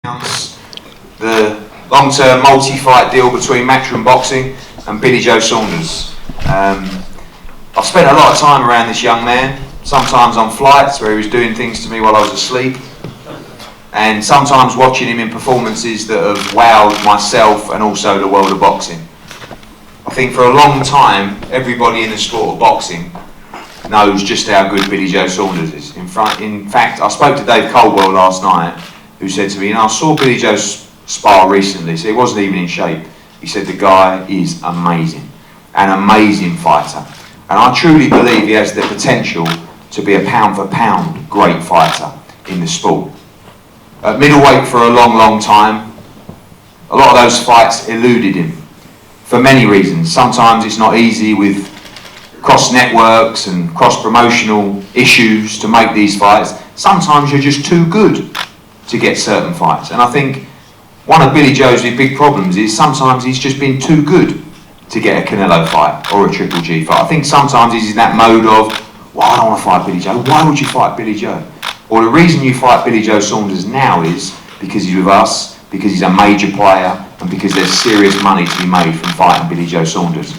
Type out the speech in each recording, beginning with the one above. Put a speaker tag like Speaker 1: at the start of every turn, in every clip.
Speaker 1: The long-term multi-fight deal between Matchroom Boxing and Billy Joe Saunders. I've spent a lot of time around this young man, sometimes on flights where he was doing things to me while I was asleep, and sometimes watching him in performances that have wowed myself and also the world of boxing. I think for a long time, everybody in the sport of boxing knows just how good Billy Joe Saunders is. In fact, I spoke to Dave Coldwell last night, who said to me, I saw Billy Joe spar recently, so he wasn't even in shape. He said the guy is amazing, an amazing fighter. And I truly believe he has the potential to be a pound for pound great fighter in the sport. At middleweight for a long, long time, a lot of those fights eluded him for many reasons. Sometimes it's not easy with cross networks and cross promotional issues to make these fights. Sometimes you're just too good to get certain fights. And I think one of Billy Joe's big problems is sometimes he's just been too good to get a Canelo fight or a Triple G fight. I think sometimes he's in that mode of, well, I don't want to fight Billy Joe. Why would you fight Billy Joe? Or the reason you fight Billy Joe Saunders now is because he's with us, because he's a major player, and because there's serious money to be made from fighting Billy Joe Saunders.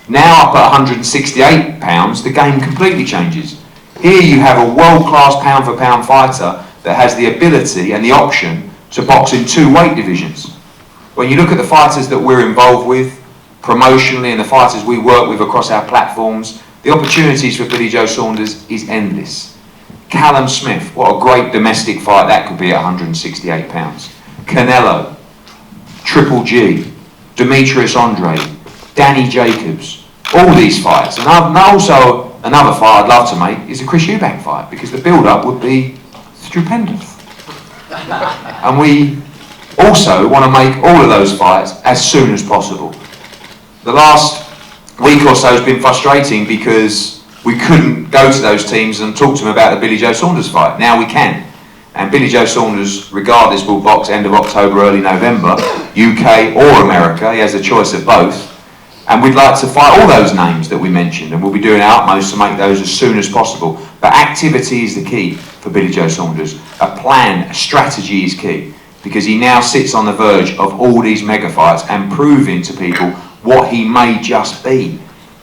Speaker 1: Now up at 168 pounds, the game completely changes. Here you have a world-class pound-for-pound fighter that has the ability and the option to box in two weight divisions. When you look at the fighters that we're involved with, promotionally, and the fighters we work with across our platforms, the opportunities for Billy Joe Saunders is endless. Callum Smith, what a great domestic fight that could be at 168 pounds. Canelo, Triple G, Demetrius Andre, Danny Jacobs, all these fights. And also another fight I'd love to make is a Chris Eubank fight, because the build-up would be stupendous. And we also want to make all of those fights as soon as possible. The last week or so has been frustrating because we couldn't go to those teams and talk to them about the Billy Joe Saunders fight. Now we can. And Billy Joe Saunders, regardless, will box end of October, early November, UK or America. He has a choice of both. And we'd like to fight all those names that we mentioned, and we'll be doing our utmost to make those as soon as possible. But activity is the key for Billy Joe Saunders. A plan, a strategy is key, because he now sits on the verge of all these mega fights and proving to people what he may just be,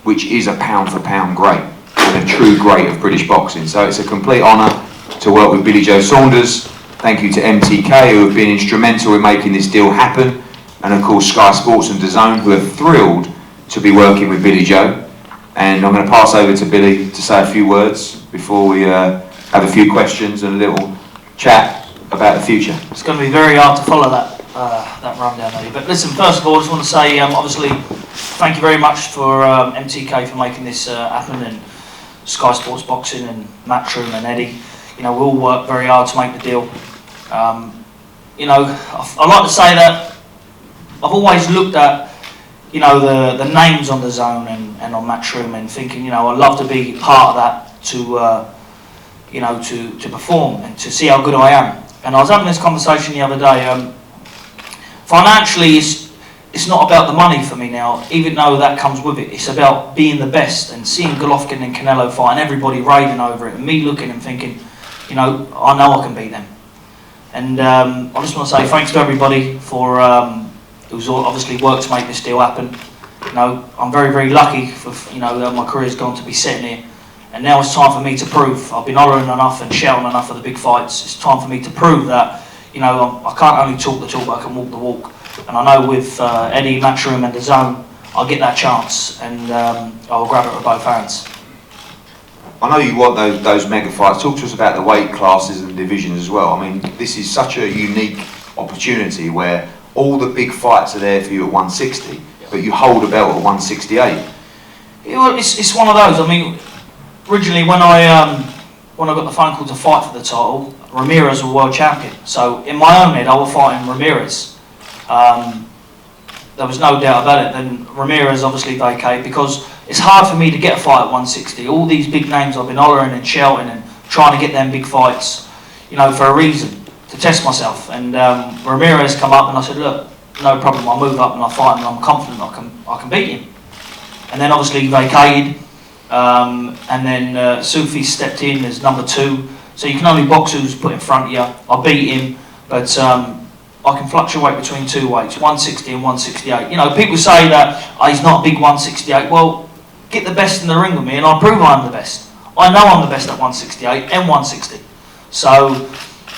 Speaker 1: which is a pound for pound great and a true great of British boxing. So it's a complete honour to work with Billy Joe Saunders. Thank you to MTK, who have been instrumental in making this deal happen, and of course Sky Sports and DAZN, who are thrilled to be working with Billy Joe. And I'm going to pass over to Billy to say a few words before we have a few questions and a little chat about the future.
Speaker 2: It's going to be very hard to follow that rundown, Eddie. But listen, first of all, I just want to say, obviously, thank you very much for MTK for making this happen, and Sky Sports Boxing and Matchroom and Eddie. You know, we all work very hard to make the deal. You know, I like to say that I've always looked at, you know, the names on DAZN and on Matchroom, and thinking, you know, I'd love to be part of that to, you know, to perform and to see how good I am. And I was having this conversation the other day. Financially, it's not about the money for me now, even though that comes with it. It's about being the best and seeing Golovkin and Canelo fight and everybody raving over it, and me looking and thinking, you know I can beat them. And I just want to say thanks to everybody for who's obviously worked to make this deal happen. You know, I'm very, very lucky for, you know, that my career's gone to be sitting here. And now it's time for me to prove. I've been hollering enough and shouting enough for the big fights. It's time for me to prove that, you know, I can't only talk the talk, but I can walk the walk. And I know with Eddie, Matchroom and DAZN, I'll get that chance, and I'll grab it with both hands.
Speaker 1: I know you want those mega fights. Talk to us about the weight classes and divisions as well. I mean, this is such a unique opportunity where all the big fights are there for you at 160, but you hold a belt at 168.
Speaker 2: Yeah, it's one of those. I mean, originally when I got the phone call to fight for the title, Ramirez was world champion. So in my own head, I was fighting Ramirez. There was no doubt about it. Then Ramirez obviously vacated, because it's hard for me to get a fight at 160. All these big names I've been hollering and shouting and trying to get them big fights, you know, for a reason, to test myself. And Ramirez come up and I said, look, no problem, I'll move up and I'll fight him, and I'm confident I can beat him. And then obviously he vacated, and then Sufi stepped in as number 2. So you can only box who's put in front of you. I beat him, but I can fluctuate between two weights, 160 and 168. You know, people say that he's not a big 168. Well, get the best in the ring with me and I'll prove I'm the best. I know I'm the best at 168 and 160. So,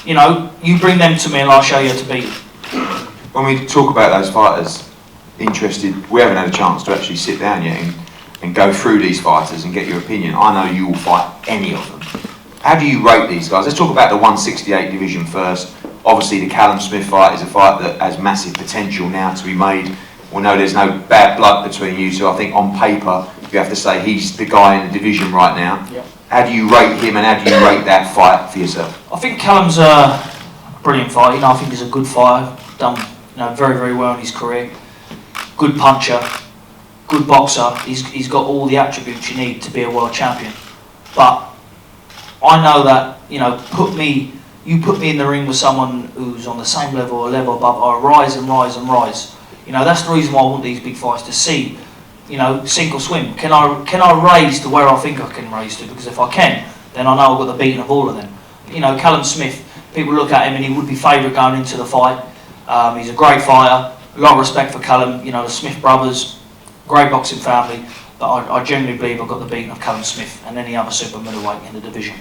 Speaker 2: you know, you bring them to me and I'll show you how to beat them.
Speaker 1: When we talk about those fighters, we haven't had a chance to actually sit down yet and go through these fighters and get your opinion. I know you will fight any of them. How do you rate these guys? Let's talk about the 168 division first. Obviously the Callum Smith fight is a fight that has massive potential now to be made. We know there's no bad blood between you, so I think on paper you have to say he's the guy in the division right now.
Speaker 2: Yep.
Speaker 1: How do you rate him and how do you rate that fight for yourself?
Speaker 2: I think Callum's a brilliant fighter. You know, I think he's a good fighter. Done, you know, very, very well in his career. Good puncher, good boxer. He's got all the attributes you need to be a world champion. But I know that, you know, you put me in the ring with someone who's on the same level or level above, I rise and rise and rise. You know, that's the reason why I want these big fights, to see, you know, sink or swim. Can I raise to where I think I can raise to? Because if I can, then I know I've got the beating of all of them. You know, Callum Smith, people look at him and he would be favourite going into the fight. He's a great fighter, a lot of respect for Callum. You know, the Smith brothers, great boxing family. But I genuinely believe I've got the beating of Callum Smith and any other super middleweight in the division.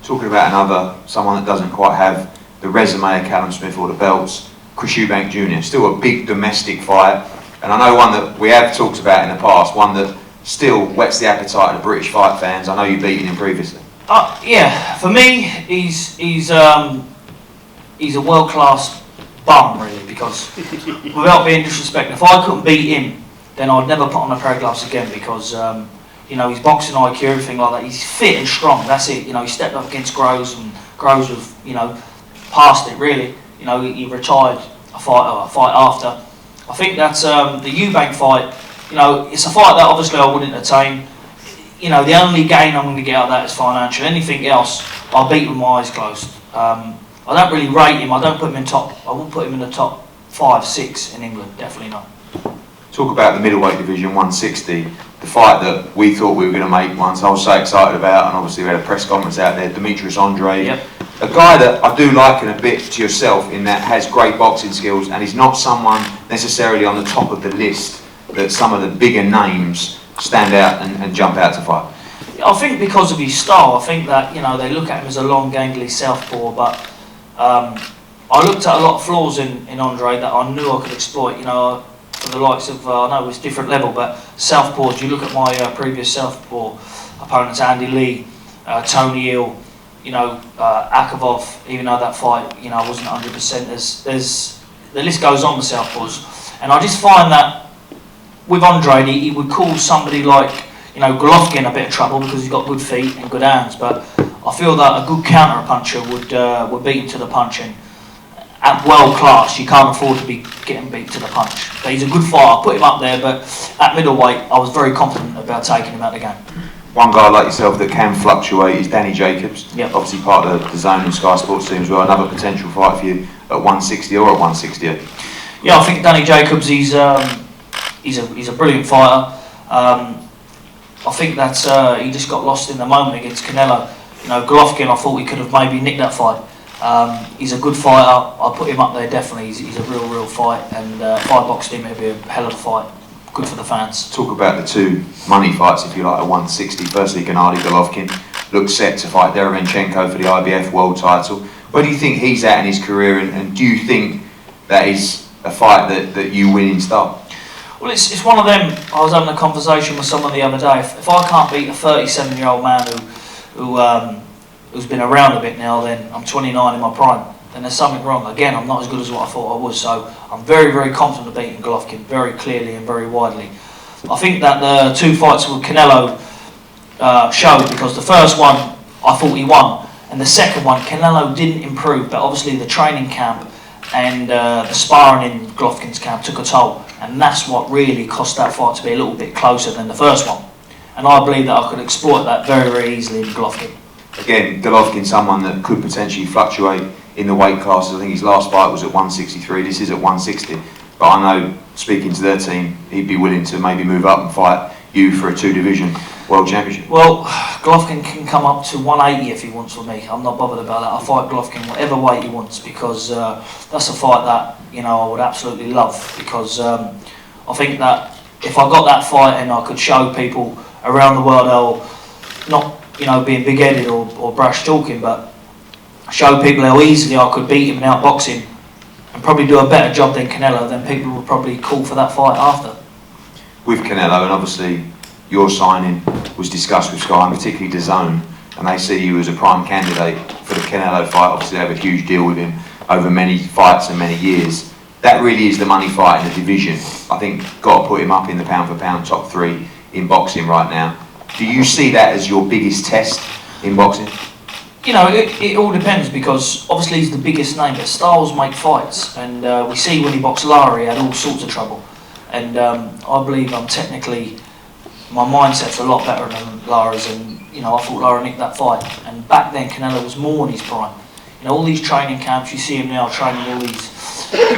Speaker 1: Talking about someone that doesn't quite have the resume of Callum Smith or the belts, Chris Eubank Jr. Still a big domestic fight, and I know one that we have talked about in the past, one that still whets the appetite of the British fight fans. I know you've beaten him previously.
Speaker 2: Yeah, for me, he's a world-class bum, really, because without being disrespectful, if I couldn't beat him, then I'd never put on a pair of gloves again, because you know, his boxing IQ, everything like that, he's fit and strong, that's it. You know, he stepped up against Groves, and Groves was, you know, past it really. You know, he retired a fight after. I think that's the Eubank fight, you know, it's a fight that obviously I wouldn't attain. You know, the only gain I'm going to get out of that is financial. Anything else, I'll beat with my eyes closed. I don't really rate him, I wouldn't put him in the top 5, 6 in England, definitely not.
Speaker 1: Talk about the middleweight division, 160, the fight that we thought we were going to make once. I was so excited about, and obviously we had a press conference out there, Demetrius Andre.
Speaker 2: Yep.
Speaker 1: A guy that I do liken a bit to yourself in that has great boxing skills, and he's not someone necessarily on the top of the list that some of the bigger names stand out and jump out to fight.
Speaker 2: I think because of his style, I think that, you know, they look at him as a long, gangly southpaw, but I looked at a lot of flaws in Andre that I knew I could exploit. You know, for the likes of, I know it's different level, but southpaws, you look at my previous southpaw opponents, Andy Lee, Tony Hill, you know, Akavov, even though that fight, you know, wasn't 100%, the list goes on with southpaws. And I just find that with Andre, he would cause somebody like, you know, Golovkin a bit of trouble because he's got good feet and good hands, but I feel that a good counter puncher would beat him to the punch, and at world class you can't afford to be getting beat to the punch. But he's a good fighter, I put him up there, but at middleweight I was very confident about taking him out of the game.
Speaker 1: One guy like yourself that can fluctuate is Danny Jacobs.
Speaker 2: Yep.
Speaker 1: Obviously part of the Zone and Sky Sports team as well. Another potential fight for you at 160 or at 168.
Speaker 2: Yeah, I think Danny Jacobs, he's a brilliant fighter. I think that he just got lost in the moment against Canelo. You know, Golovkin, I thought he could have maybe nicked that fight. He's a good fighter. I'll put him up there definitely. He's a real fight, and if I boxed him, it'd be a hell of a fight. Good for the fans.
Speaker 1: Talk about the two money fights, if you like, at 160. Firstly, Gennady Golovkin looks set to fight Derevyanchenko for the IBF world title. Where do you think he's at in his career, and do you think that is a fight that you win in style?
Speaker 2: Well, it's one of them. I was having a conversation with someone the other day. If I can't beat a 37-year-old man who's been around a bit now, then I'm 29 in my prime, then there's something wrong. Again, I'm not as good as what I thought I was, so I'm very confident of beating Golovkin very clearly and very widely. I think that the two fights with Canelo showed, because the first one I thought he won, and the second one Canelo didn't improve, but obviously the training camp and the sparring in Golovkin's camp took a toll, and that's what really cost that fight to be a little bit closer than the first one. And I believe that I could exploit that very easily in Golovkin.
Speaker 1: Again, Golovkin, someone that could potentially fluctuate in the weight classes. I think his last fight was at 163, this is at 160. But I know, speaking to their team, he'd be willing to maybe move up and fight you for a 2-division world championship?
Speaker 2: Well, Golovkin can come up to 180 if he wants with me. I'm not bothered about that. I'll fight Golovkin whatever weight he wants, because that's a fight that, you know, I would absolutely love, because I think that if I got that fight and I could show people around the world how, not, you know, being big-headed or brash talking, but show people how easily I could beat him in outboxing and probably do a better job than Canelo, then people would probably call for that fight after.
Speaker 1: With Canelo, and obviously your signing was discussed with Sky, and particularly DAZN, and they see you as a prime candidate for the Canelo fight. Obviously they have a huge deal with him over many fights and many years. That really is the money fight in the division. I think got to put him up in the pound for pound top 3 in boxing right now. Do you see that as your biggest test in boxing?
Speaker 2: You know, it all depends, because obviously he's the biggest name, but styles make fights, and we see when he boxed Lara he had all sorts of trouble, and I believe I'm technically, my mindset's a lot better than Lara's, and you know, I thought Lara nicked that fight, and back then Canelo was more in his prime. You know, all these training camps, you see him now training all these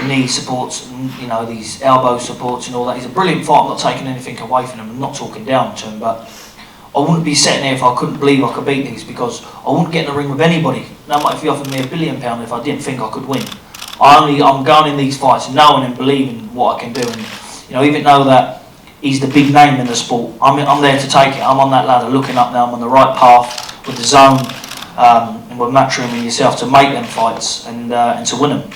Speaker 2: knee supports and, you know, these elbow supports and all that. He's a brilliant fighter. I'm not taking anything away from him, I'm not talking down to him, but I wouldn't be sitting here if I couldn't believe I could beat these, because I wouldn't get in the ring with anybody, no matter if he offered me £1 billion, if I didn't think I could win. I'm going in these fights knowing and believing what I can do, and you know, even though that he's the big name in the sport, I'm there to take it. I'm on that ladder looking up now, I'm on the right path with DAZN and with Matchroom and yourself to make them fights and to win them.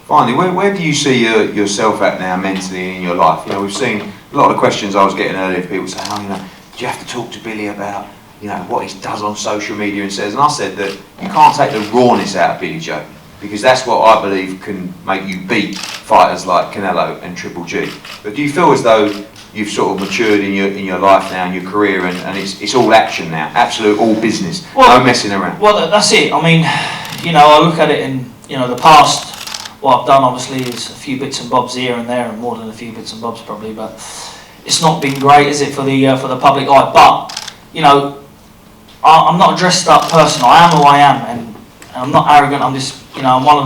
Speaker 1: Finally, where do you see yourself at now mentally in your life? You know, we've seen a lot of the questions I was getting earlier, people saying, oh, you know, do you have to talk to Billy about, you know, what he does on social media and says? And I said that you can't take the rawness out of Billy Joe, because that's what I believe can make you beat fighters like Canelo and Triple G. But do you feel as though you've sort of matured in your life now, in your career, and it's all action now, absolute all business, well, no messing around?
Speaker 2: Well, that's it. I mean, you know, I look at it in, you know, the past. What I've done obviously is a few bits and bobs here and there, and more than a few bits and bobs probably, but it's not been great, is it, for the public eye? But you know, I'm not a dressed up person. I am who I am, and I'm not arrogant. I'm just, you know, I'm one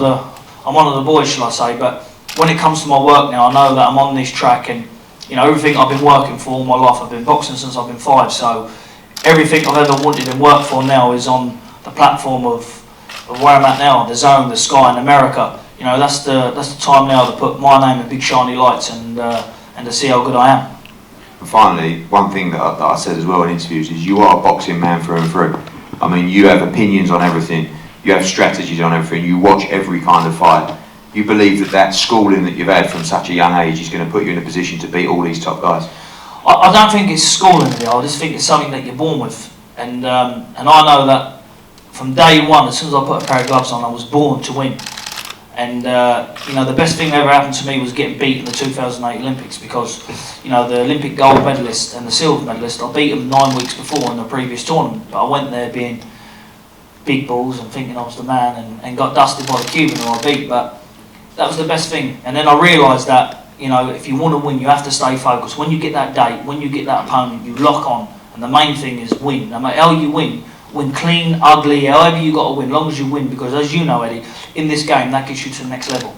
Speaker 2: of the boys, shall I say? But when it comes to my work now, I know that I'm on this track, and you know, everything I've been working for all my life. I've been boxing since I've been 5, so everything I've ever wanted and worked for now is on the platform of where I'm at now, the Zone, the Sky, in America. You know, that's the time now to put my name in big shiny lights and to see how good I am.
Speaker 1: And finally, one thing that I said as well in interviews is you are a boxing man through and through. I mean, you have opinions on everything, you have strategies on everything, you watch every kind of fight. You believe that schooling that you've had from such a young age is going to put you in a position to beat all these top guys?
Speaker 2: I don't think it's schooling, I just think it's something that you're born with. And I know that from day one, as soon as I put a pair of gloves on, I was born to win. And you know, the best thing that ever happened to me was getting beat in the 2008 Olympics, because you know, the Olympic gold medalist and the silver medalist, I beat them 9 weeks before in the previous tournament, but I went there being big balls and thinking I was the man, and got dusted by the Cuban who I beat. But that was the best thing. And then I realised that, you know, if you want to win, you have to stay focused. When you get that date, when you get that opponent, you lock on, and the main thing is win. No matter how you win clean, ugly, however you got to win, as long as you win, because as you know, Eddie, in this game, that gets you to the next level.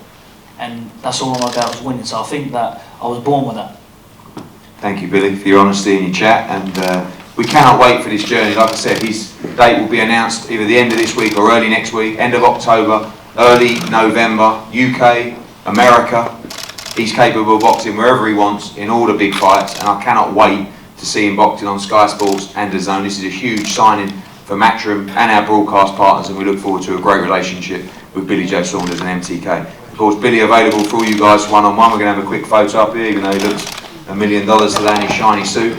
Speaker 2: And that's all I'm about, is winning. So I think that I was born with that.
Speaker 1: Thank you, Billy, for your honesty in your chat, and we cannot wait for this journey. Like I said, his date will be announced either the end of this week or early next week, end of October, early November, UK, America. He's capable of boxing wherever he wants in all the big fights, and I cannot wait to see him boxing on Sky Sports and DAZN. This is a huge signing for Matchroom and our broadcast partners, and we look forward to a great relationship with Billy Joe Saunders and MTK. Of course, Billy available for all you guys one-on-one. We're going to have a quick photo up here, even though he looks $1 million today in his shiny suit.